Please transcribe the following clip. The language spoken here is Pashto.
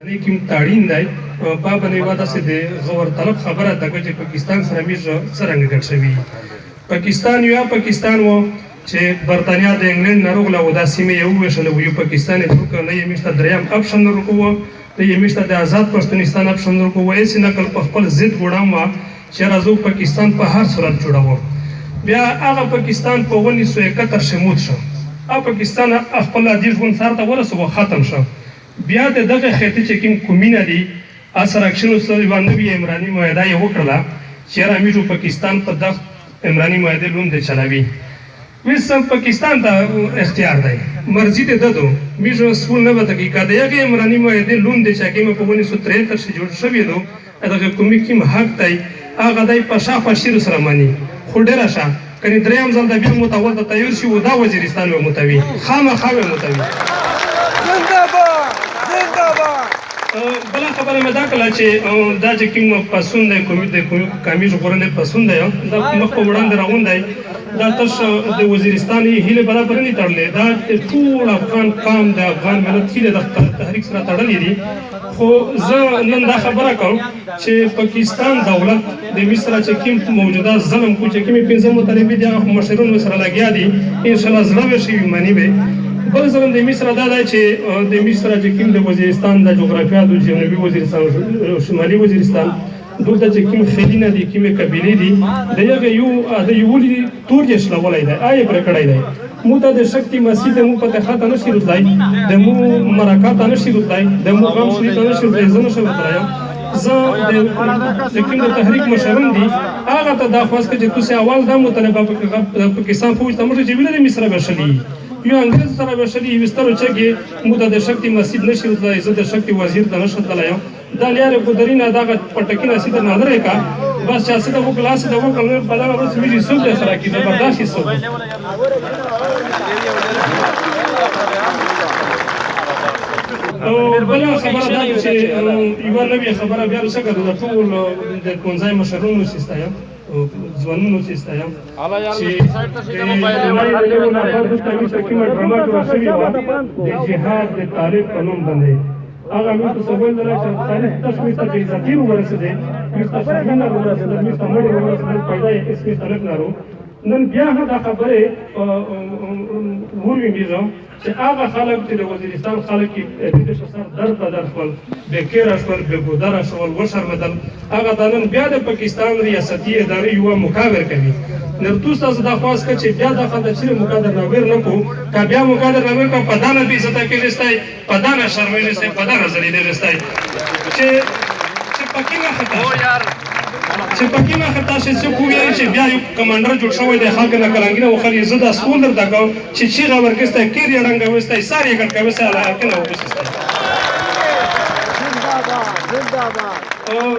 لیکن تعین دی په باندې واده سي د غور طلب خبره ده چې پاکستان سره میږ څرنګه ګډ شوی پاکستان وو چې برتانیا د انګلند نه روغله و دا سیمه یو وشله و یو پاکستان ټوک نه یې مشته دریم اپشن ورکوه د یې مشته د آزاد پښتونستان اپشن ورکوه ایس نقل په خپل ضد ګوډام وا چې راځو پاکستان په هر صورت جوړاوه بیا هغه پاکستان په 1971 شموت شو او پاکستان خپل عادي ژوند سره ته ورسوه ختم شو بیا د دغه خطې چې کوم کومینه دي اثر اکشن سره باندې عمراني معاهده یې وکړه چې رامیجو پاکستان په دغه عمراني معاهده لوند چلاوي وسم پاکستان ته اختیار دی مرضی ته ددو میجو سول نه وته کې کده یې عمراني معاهده لوند چې کوم په 1973 کې جوړ شوی نو دغه کومي کوم حق دی هغه دای په شافه شیر سره مانی خو ډیر شه کني دریم ځل د بیا متول د تیار شي و دا وزیرستان و متوي خامخا متوي بلا خبره مې دا کړه چې دا چې کوم پسون دی کمیز غوړنده پسون دی دا مخ په وړاندې راغون دی دا تاسو د وزیرستاني هیله برابر نه تړلې دا ټول افغان قوم د افغان ملت هیله د تحریک سره تړلې دي خو زه نن دا خبره کوم چې پاکستان دولت د مصر چې کوم موجوده ظلم کو چې کوم پنځه مطالبه دي هغه مشرون سره لګیا دي ان شاء الله زړه شي معنی به بل ځل د مصر دا دی چې د مصر چې کوم د وزیرستان د جغرافیا د جنوبي وزیرستان شمالي وزیرستان دلته چې کوم خلینه دي کومه قبیلې دي دغه یو د یو تور جس لولای دی آی پر کړای دی مو ته د شکتی مسجد مو په خاطر نشي راتلای د مو مرکات نشي راتلای د مو غم شي نشي راتلای زنه شو راتلای زه د کوم تحریک مشرون دي هغه ته دا خاص چې تاسو اول د مطالبه پاکستان فوج ته موږ چې ویل د مصر بشلی یو انګريز سره بشلی وسترو چې مو د شکتی مسجد نشي راتلای زه د شکتی وزیر ته نشم تلای دا لاره کو درینه دا پټکینه سیده نه درې کا بس چې سیده وو کلاس د وو کله په لاره ورس ویږي څوک سره کی زبردست څوک او بل خبره دا چې یو نوې خبره بیا څنګه د ټول د کونځای مشرونو سیستایم ځوانونو سیستایم چې د جهاد د تاریخ قانون باندې هغه موږ څه ویل چې تاریخ تشویق ته عزتي ورسېده موږ ته شرمنه ورسېده موږ ته مړ ورسېده پیدا یې اسمه طلب نارو نن بیا دا خبره ورې میزو چې هغه خلک چې د وزیرستان خلک کې د شسر در خپل بکیر شول بګودر شول وشرمدل هغه د نن بیا د پاکستان ریاستي ادارې یو مقابر کوي نرتوس تاسو دا خاص کړ چې بیا د خلک چې مقابر نویر نه کو کا بیا مقابر نویر کا پدانه به عزت کې لستای پدانه شرمېږي سي پدانه زلیدې لستای چې پکې نه خطا چې پکې نه خطا شي چې کوی چې بیا یو کمانډر جوړ شوی دی خلک نه کلنګینه وخلې زدا سکول در دغه چې چیغه ورکسته کېری رنګ وستای ساری ګټ کوي سره کنه وبسته